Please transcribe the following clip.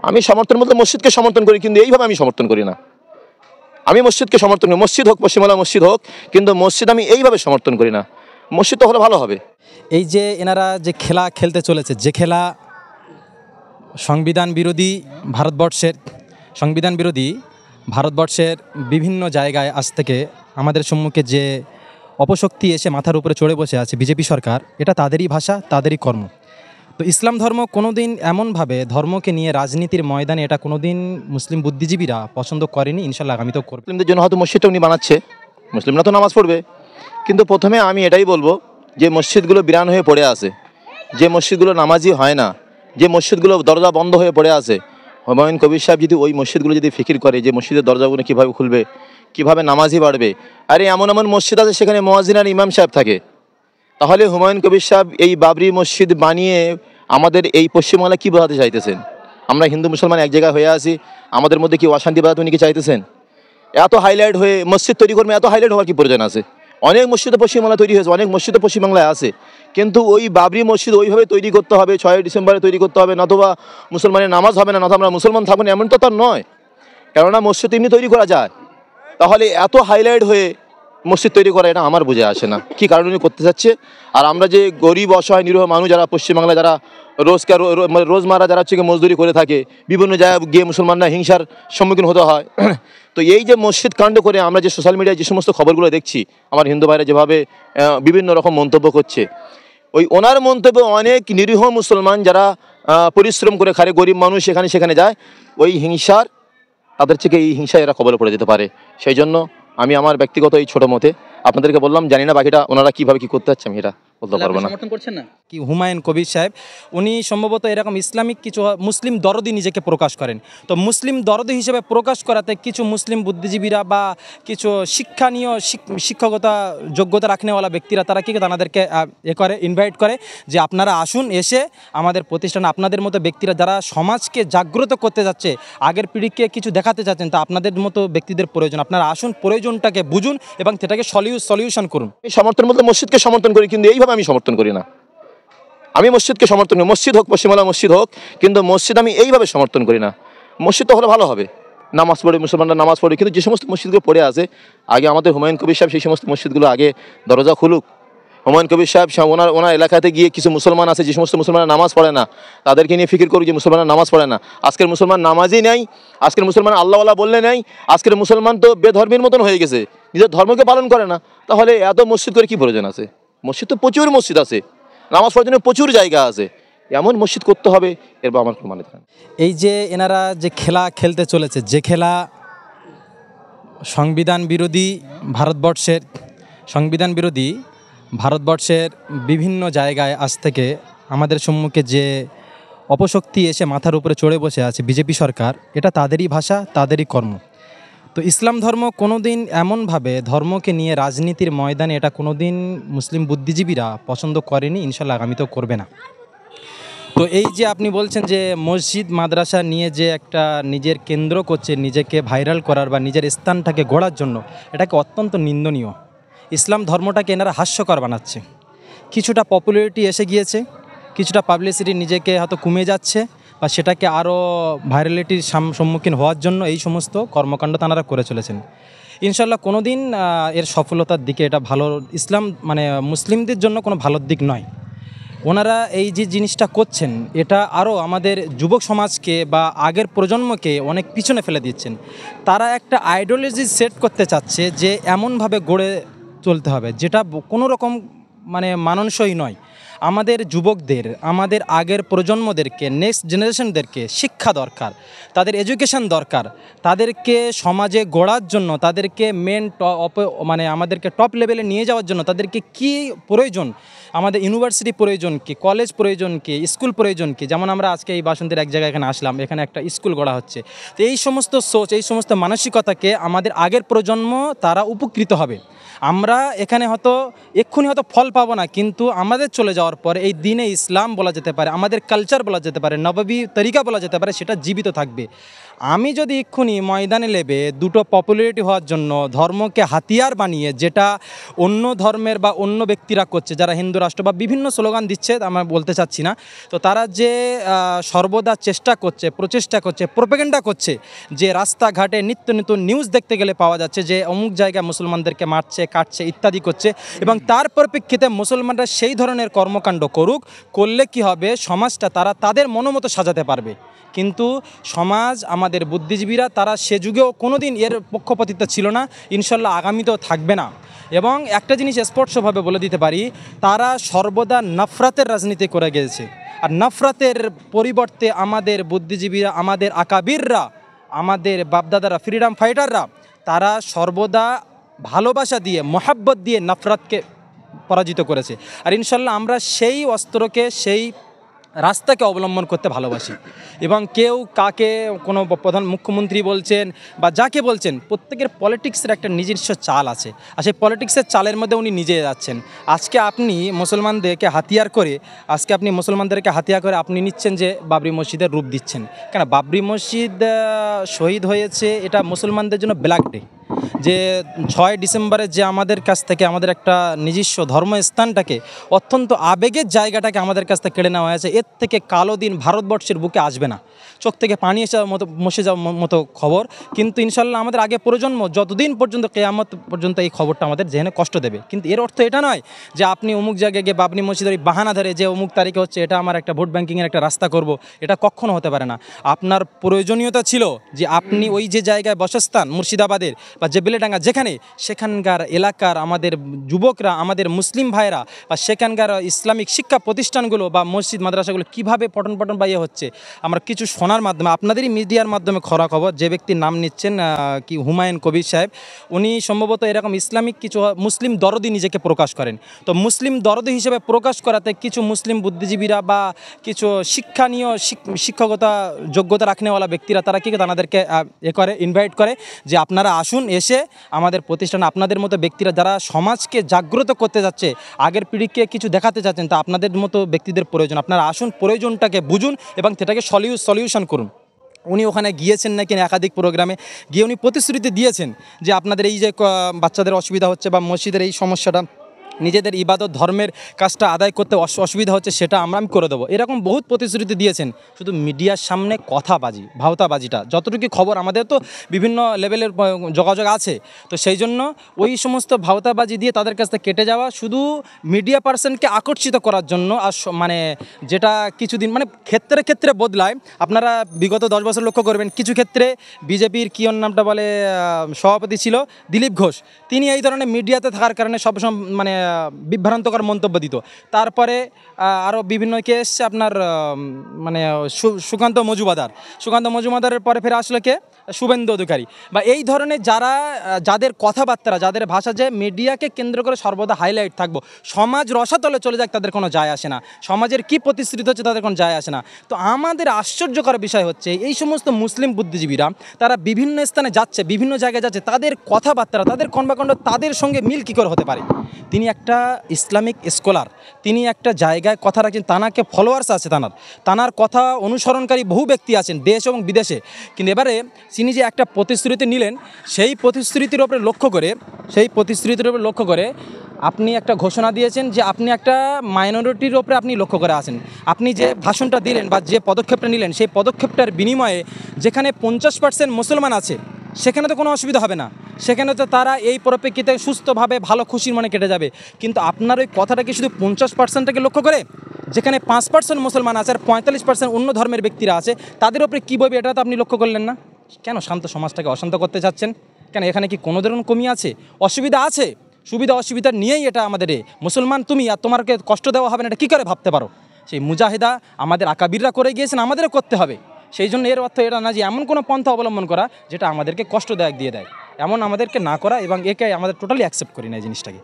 আমি সমর্থন বলতে মসজিদকে সমর্থন করি, কিন্তু এইভাবে আমি সমর্থন করি না। আমি মসজিদকে সমর্থন করি, মসজিদ হোক, পশ্চিমবাংলা মসজিদ হোক, কিন্তু মসজিদ আমি এইভাবে সমর্থন করি না। মসজিদ তো হলে ভালো হবে। এই যে এনারা যে খেলা খেলতে চলেছে, যে খেলা সংবিধান বিরোধী ভারতবর্ষের বিভিন্ন জায়গায় আজ থেকে আমাদের সম্মুখে যে অপশক্তি এসে মাথার উপরে চড়ে বসে আছে বিজেপি সরকার, এটা তাদেরই ভাষা, তাদেরই কর্ম। তো ইসলাম ধর্ম কোনোদিন এমনভাবে ধর্মকে নিয়ে রাজনীতির ময়দানে এটা কোনোদিন মুসলিম বুদ্ধিজীবীরা পছন্দ করেনি, ইনশাল্লাহ আগামী তো করবে। মুসলিমদের জন্য হয়তো মসজিদটা উনি বানাচ্ছে, মুসলিমরা তো নামাজ পড়বে, কিন্তু প্রথমে আমি এটাই বলবো যে মসজিদগুলো বিরান হয়ে পড়ে আছে, যে মসজিদগুলো নামাজি হয় না, যে মসজিদগুলো দরজা বন্ধ হয়ে পড়ে আছে, হুমায়ুন কবির সাহেব যদি ওই মসজিদগুলো যদি ফিকির করে যে মসজিদের দরজাগুলো কীভাবে খুলবে, কীভাবে নামাজি বাড়বে। আরে এমন এমন মসজিদ আছে সেখানে মুয়াজ্জিন আর ইমাম সাহেব থাকে, তাহলে হুমায়ুন কবির সাহেব এই বাবরি মসজিদ বানিয়ে আমাদের এই পশ্চিমবাংলা কী বোঝাতে চাইতেছেন? আমরা হিন্দু মুসলমান এক জায়গায় হয়ে আছি, আমাদের মধ্যে কি অশান্তি বাড়াতে উনি কি চাইতেছেন? এত হাইলাইট হয়ে মসজিদ তৈরি করবে, এত হাইলাইট হওয়ার কি প্রয়োজন আছে? অনেক মসজিদে পশ্চিমবাংলা তৈরি হয়েছে, অনেক মসজিদে পশ্চিমবাংলায় আছে, কিন্তু ওই বাবরি মসজিদ ওইভাবে তৈরি করতে হবে, 6ই ডিসেম্বরে তৈরি করতে হবে, নতুবা মুসলমানের নামাজ হবে না, নতুবা আমরা মুসলমান থাকবো না, এমন তো তার নয়। কেননা মসজিদ এমনি তৈরি করা যায়, তাহলে এত হাইলাইট হয়ে মসজিদ তৈরি করা এটা আমার বুঝে আসে না কী কারণে করতে চাচ্ছে। আর আমরা যে গরিব অসহায় নিরীহ মানুষ যারা পশ্চিমবাংলায় যারা রোজমারা যারা হচ্ছে মজদুরি করে থাকে, বিভিন্ন জায়গায় গিয়ে মুসলমানরা হিংসার সম্মুখীন হতে হয়। তো এই যে মসজিদ কাণ্ড করে আমরা যে সোশ্যাল মিডিয়ায় যে সমস্ত খবরগুলো দেখছি, আমার হিন্দু ভাইরা যেভাবে বিভিন্ন রকম মন্তব্য করছে, ওই ওনার মন্তব্যে অনেক নিরীহ মুসলমান যারা পরিশ্রম করে খায়, গরিব মানুষ সেখানে যায়, ওই হিংসার তাদের থেকে এই হিংসা এরা কবলে পড়ে যেতে পারে। সেই জন্য আমি আমার ব্যক্তিগত এই ছোটো মতে আপনাদেরকে বললাম, জানি না বাকিটা ওনারা কীভাবে কী করতে যাচ্ছে আমি এটা বলতে পারবো না। সমর্থন করছেন না কি হুমায়ুন কবির সাহেব? উনি সম্ভবত এরকম ইসলামিক কিছু মুসলিম দরদি নিজেকে প্রকাশ করেন। তো মুসলিম দরদি হিসেবে প্রকাশ করাতে কিছু মুসলিম বুদ্ধিজীবীরা বা কিছু শিক্ষানীয় শিক্ষকতা যোগ্যতা রাখনেওয়ালা ব্যক্তিরা তারা কি তাদেরকে ইনভাইট করে যে আপনারা আসুন, এসে আমাদের প্রতিষ্ঠানে আপনাদের মতো ব্যক্তিরা যারা সমাজকে জাগ্রত করতে যাচ্ছে, আগের পিঢ়িকে কিছু দেখাতে চাচ্ছেন, তা আপনাদের মতো ব্যক্তিদের প্রয়োজন, আপনারা আসুন, প্রয়োজনটাকে বুঝুন এবং সেটাকে সলিউশন করুন। সমর্থন বলতে মসজিদকে সমর্থন করি, কিন্তু এইভাবে আমি সমর্থন করি না। আমি মসজিদকে সমর্থন করি, মসজিদ হোক, পশ্চিমবাংলা মসজিদ হোক, কিন্তু মসজিদ আমি এইভাবে সমর্থন করি না। মসজিদ তো হলে ভালো হবে, নামাজ পড়ে মুসলমানরা নামাজ পড়ে, কিন্তু যে সমস্ত মসজিদগুলো পড়ে আছে, আগে আমাদের হুমায়ুন কবির সাহেব সেই সমস্ত মসজিদগুলো আগে দরজা খুলুক। হুমায়ুন কবির সাহেব ওনার এলাকাতে গিয়ে কিছু মুসলমান আছে যে সমস্ত মুসলমানরা নামাজ পড়ে না, তাদেরকে নিয়ে ফিকির করুক যে মুসলমানরা নামাজ পড়ে না। আজকের মুসলমান নামাজই নেই, আজকের মুসলমান আল্লাহওয়ালা বললে নেই, আজকের মুসলমান তো বেধর্মীর মতন হয়ে গেছে, নিজের ধর্মকে পালন করে না। তাহলে এত মসজিদ করে কী প্রয়োজন আছে? মসজিদ তো প্রচুর মসজিদ আছে, নামাজ পড়ার জন্য প্রচুর জায়গা আছে, এমন মসজিদ করতে হবে এরপর আমার কোনো মানে থাকে না। এই যে এনারা যে খেলা খেলতে চলেছে, যে খেলা সংবিধান বিরোধী ভারতবর্ষের বিভিন্ন জায়গায় আজ থেকে আমাদের সম্মুখে যে অপশক্তি এসে মাথার উপরে চড়ে বসে আছে বিজেপি সরকার, এটা তাদেরই ভাষা, তাদেরই কর্ম। তো ইসলাম ধর্ম কোনোদিন এমনভাবে ধর্মকে নিয়ে রাজনীতির ময়দানে এটা কোনোদিন মুসলিম বুদ্ধিজীবীরা পছন্দ করেনি, ইনশাল্লাহ আগামী তো করবে না। তো এই যে আপনি বলছেন যে মসজিদ মাদ্রাসা নিয়ে যে একটা নিজের কেন্দ্র করছে, নিজেকে ভাইরাল করার বা নিজের স্থানটাকে গড়ার জন্য, এটাকে অত্যন্ত নিন্দনীয়। ইসলাম ধর্মটাকে এনারা হাস্যকর বানাচ্ছে। কিছুটা পপুলারিটি এসে গিয়েছে, কিছুটা পাবলিসিটি নিজেকে হয়তো কমে যাচ্ছে, বা সেটাকে আরও ভাইরালিটির সম্মুখীন হওয়ার জন্য এই সমস্ত কর্মকাণ্ড তাঁরা করে চলেছেন। ইনশাল্লাহ কোনো দিন এর সফলতার দিকে এটা ভালো ইসলাম মুসলিমদের জন্য কোনো ভালোর দিক নয়। ওনারা এই যে জিনিসটা করছেন, এটা আরও আমাদের যুবক সমাজকে বা আগের প্রজন্মকে অনেক পিছনে ফেলে দিচ্ছেন। তারা একটা আইডিওলজি সেট করতে চাচ্ছে যে এমনভাবে গড়ে চলতে হবে যেটা কোনো রকম মানানসই নয়। আমাদের যুবকদের, আমাদের আগের প্রজন্মদেরকে, নেক্সট জেনারেশনদেরকে শিক্ষা দরকার, তাদের এডুকেশন দরকার, তাদেরকে সমাজে গড়ার জন্য, তাদেরকে আমাদেরকে টপ লেভেলে নিয়ে যাওয়ার জন্য তাদেরকে কি প্রয়োজন, আমাদের ইউনিভার্সিটি প্রয়োজন কি, কলেজ প্রয়োজন কি, স্কুল প্রয়োজন কি। যেমন আমরা আজকে এই বাসন্তীর এক জায়গায় এখানে আসলাম, এখানে একটা স্কুল গড়া হচ্ছে। তো এই সমস্ত সোচ, এই সমস্ত মানসিকতাকে আমাদের আগের প্রজন্ম তারা উপকৃত হবে। আমরা এখানে এক্ষুনি হয়তো ফল পাবো না, কিন্তু আমাদের চলে যাওয়ার হওয়ার পর এই দিনে ইসলাম বলা যেতে পারে, আমাদের কালচার বলা যেতে পারে, নববী তরিকা বলা যেতে পারে, সেটা জীবিত থাকবে। আমি যদি এক্ষুনি ময়দানে নেবে দুটো পপুলারিটি হওয়ার জন্য ধর্মকে হাতিয়ার বানিয়ে, যেটা অন্য ধর্মের বা অন্য ব্যক্তিরা করছে, যারা হিন্দু রাষ্ট্র বা বিভিন্ন স্লোগান দিচ্ছে, আমরা বলতে চাচ্ছি না, তো তারা যে সর্বদা চেষ্টা করছে, প্রচেষ্টা করছে, প্রোপাগান্ডা করছে, যে রাস্তাঘাটে নিত্য নতুন নিউজ দেখতে গেলে পাওয়া যাচ্ছে যে অমুক জায়গায় মুসলমানদেরকে মারছে, কাটছে ইত্যাদি করছে, এবং তার পরিপ্রেক্ষিতে মুসলমানরা সেই ধরনের কর্মকাণ্ড করলে কি হবে, সমাজটা তারা তাদের মনোমতো সাজাতে পারবে। কিন্তু সমাজ, আমাদের বুদ্ধিজীবীরা, তারা সে যুগেও কোনো দিন এর পক্ষপাতিত্ব ছিল না, ইনশাল্লাহ আগামীতেও থাকবে না। এবং একটা জিনিস স্পষ্টভাবে বলে দিতে পারি, তারা সর্বদা নফরতের রাজনীতি করে গেছে। আর নফরতের পরিবর্তে আমাদের বুদ্ধিজীবীরা, আমাদের আকাবিররা, আমাদের বাপদাদারা, ফ্রিডম ফাইটাররা, তারা সর্বদা ভালোবাসা দিয়ে, মোহাব্বত দিয়ে নফরতকে পরাজিত করেছে। আর ইনশাল্লাহ আমরা সেই অস্ত্রকে, সেই রাস্তাকে অবলম্বন করতে ভালোবাসি। এবং কেউ কাকে, কোনো প্রধান মুখ্যমন্ত্রী বলছেন বা যাকে বলছেন, প্রত্যেকের পলিটিক্সের একটা নিজস্ব চাল আছে, আর সেই পলিটিক্সের চালের মধ্যে উনি নিজে যাচ্ছেন। আজকে আপনি মুসলমানদেরকে হাতিয়ার করে আপনি নিচ্ছেন যে বাবরি মসজিদের রূপ দিচ্ছেন। কেন বাবরি মসজিদ শহীদ হয়েছে, এটা মুসলমানদের জন্য ব্ল্যাক ডে। যে 6 ডিসেম্বরে যে আমাদের কাছ থেকে আমাদের একটা নিজস্ব ধর্মস্থানটাকে, অত্যন্ত আবেগের জায়গাটাকে আমাদের কাছ থেকে কেড়ে নেওয়া হয়েছে, এর থেকে কালো দিন ভারতবর্ষের বুকে আসবে না। চোখ থেকে পানি এসে মশে যাওয়ার মতো খবর। কিন্তু ইনশাল্লাহ আমাদের আগে প্রজন্ম যতদিন পর্যন্ত কিয়ামত পর্যন্ত এই খবরটা আমাদের জেনে কষ্ট দেবে। কিন্তু এর অর্থ এটা নয় যে আপনি অমুক জায়গায় গিয়ে বাবরি মসজিদের ওই বাহানা ধরে যে অমুক তারিখে হচ্ছে, এটা আমার একটা ভোট ব্যাঙ্কিংয়ের একটা রাস্তা করব, এটা কখনো হতে পারে না। আপনার প্রয়োজনীয়তা ছিল যে আপনি ওই যে জায়গায় বসস্থান, মুর্শিদাবাদের বা যে বেলেডাঙ্গা, যেখানে সেখানকার এলাকার আমাদের যুবকরা, আমাদের মুসলিম ভাইয়েরা বা সেখানকার ইসলামিক শিক্ষা প্রতিষ্ঠানগুলো বা মসজিদ মাদ্রাসাগুলো কীভাবে পঠন বা হচ্ছে, আমরা কিছু শোনার মাধ্যমে, আপনাদেরই মিডিয়ার মাধ্যমে খরা খবর, যে ব্যক্তির নাম নিচ্ছেন কি হুমায়ুন কবির সাহেব, উনি সম্ভবত এরকম ইসলামিক কিছু মুসলিম দরদি নিজেকে প্রকাশ করেন। তো মুসলিম দরদি হিসেবে প্রকাশ করাতে কিছু মুসলিম বুদ্ধিজীবীরা বা কিছু শিক্ষানীয় শিক্ষকতা যোগ্যতা রাখনেওয়ালা ব্যক্তিরা, তারা কি তাদেরকে ইনভাইট করে যে আপনারা আসুন, এসে আমাদের প্রতিষ্ঠানে আপনাদের মতো ব্যক্তিরা যারা সমাজকে জাগ্রত করতে যাচ্ছে, আগের পিঢ়িকে কিছু দেখাতে চাচ্ছেন, তা আপনাদের মতো ব্যক্তিদের প্রয়োজন। আপনারা আসুন, প্রয়োজনটাকে বুঝুন এবং সেটাকে সলিউশন করুন। উনি ওখানে গিয়েছেন নাকি একাধিক প্রোগ্রামে গিয়ে উনি প্রতিশ্রুতি দিয়েছেন যে আপনাদের এই যে বাচ্চাদের অসুবিধা হচ্ছে বা মসজিদের এই সমস্যাটা, নিজেদের ইবাদত ধর্মের কাজটা আদায় করতে অসুবিধা হচ্ছে, সেটা আমি করে দেবো, এরকম বহুত প্রতিশ্রুতি দিয়েছেন। শুধু মিডিয়ার সামনে কথাবাজি, ভাওতাবাজিটা, যতটুকু খবর আমাদের তো বিভিন্ন লেভেলের যোগাযোগ আছে, তো সেই জন্য ওই সমস্ত ভাওতাবাজি দিয়ে তাদের কাছ থেকে কেটে যাওয়া, শুধু মিডিয়া পার্সনকে আকর্ষিত করার জন্য। আর মানে যেটা কিছুদিন মানে ক্ষেত্রে বদলায়, আপনারা বিগত 10 বছর লক্ষ্য করবেন, কিছু ক্ষেত্রে বিজেপির কি ওর নামটা বলে, সভাপতি ছিল দিলীপ ঘোষ, তিনি এই ধরনের মিডিয়াতে থাকার কারণে সবসময় মানে বিভ্রান্তকর মন্তব্য দিত। তারপরে আরও বিভিন্ন কে এসছে আপনার মানে সুকান্ত মজুমদারের পরে ফের আসলে কে, শুভেন্দু অধিকারী, বা এই ধরনের যাদের কথাবার্তা, যাদের ভাষা যে মিডিয়াকে কেন্দ্র করে সর্বদা হাইলাইট থাকবো, সমাজ রসাতলে চলে যাক তাদের কোনো যায় আসে না, সমাজের কি প্রতিশ্রুতি হচ্ছে তাদের কোনো যায় আসে না। তো আমাদের আশ্চর্যকর বিষয় হচ্ছে এই সমস্ত মুসলিম বুদ্ধিজীবীরা, তারা বিভিন্ন স্থানে যাচ্ছে, বিভিন্ন জায়গায় যাচ্ছে, তাদের কথাবার্তা, তাদের কর্মকাণ্ড তাদের সঙ্গে মিল কী করে হতে পারে? তিনি একটা ইসলামিক স্কলার, তিনি একটা জায়গায় কথা রাখছেন, তানাকে ফলোয়ার্স আছে, তানার কথা অনুসরণকারী বহু ব্যক্তি আছেন দেশ এবং বিদেশে। কিন্তু এবারে তিনি যে একটা প্রতিশ্রুতি নিলেন, সেই প্রতিশ্রুতির উপরে লক্ষ্য করে আপনি একটা ঘোষণা দিয়েছেন যে আপনি একটা মাইনরিটির ওপরে আপনি লক্ষ্য করে আছেন। আপনি যে ভাষণটা দিলেন বা যে পদক্ষেপটা নিলেন, সেই পদক্ষেপটার বিনিময়ে যেখানে 50% মুসলমান আছে, সেখানে তো কোনো অসুবিধা হবে না, সেখানে তো তারা এই পরিপ্রেক্ষিতে সুস্থভাবে ভালো খুশির মনে কেটে যাবে। কিন্তু আপনার ওই কথাটাকে শুধু 50%টাকে লক্ষ্য করে, যেখানে 5% মুসলমান আছে আর 45% অন্য ধর্মের ব্যক্তিরা আছে, তাদের উপরে কী বলবে এটা তো আপনি লক্ষ্য করলেন না। কেন শান্ত সমাজটাকে অশান্ত করতে চাচ্ছেন? কেন এখানে কি কোনো ধরনের কমি আছে? অসুবিধা আছে, সুবিধা অসুবিধা নিয়েই এটা আমাদের মুসলমান তুমি আর তোমাকে কষ্ট দেওয়া হবে না, এটা কী করে ভাবতে পারো? সেই মুজাহিদা আমাদের আকাবিররা করে গিয়েছেন, আমাদেরও করতে হবে। সেই জন্য এর অর্থ এটা না যে এমন কোনো পন্থা অবলম্বন করা যেটা আমাদেরকে কষ্টদায়ক দিয়ে দেয়, এমন আমাদেরকে না করা, এবং একে আমাদের টোটালি অ্যাকসেপ্ট করি না এই জিনিসটাকে।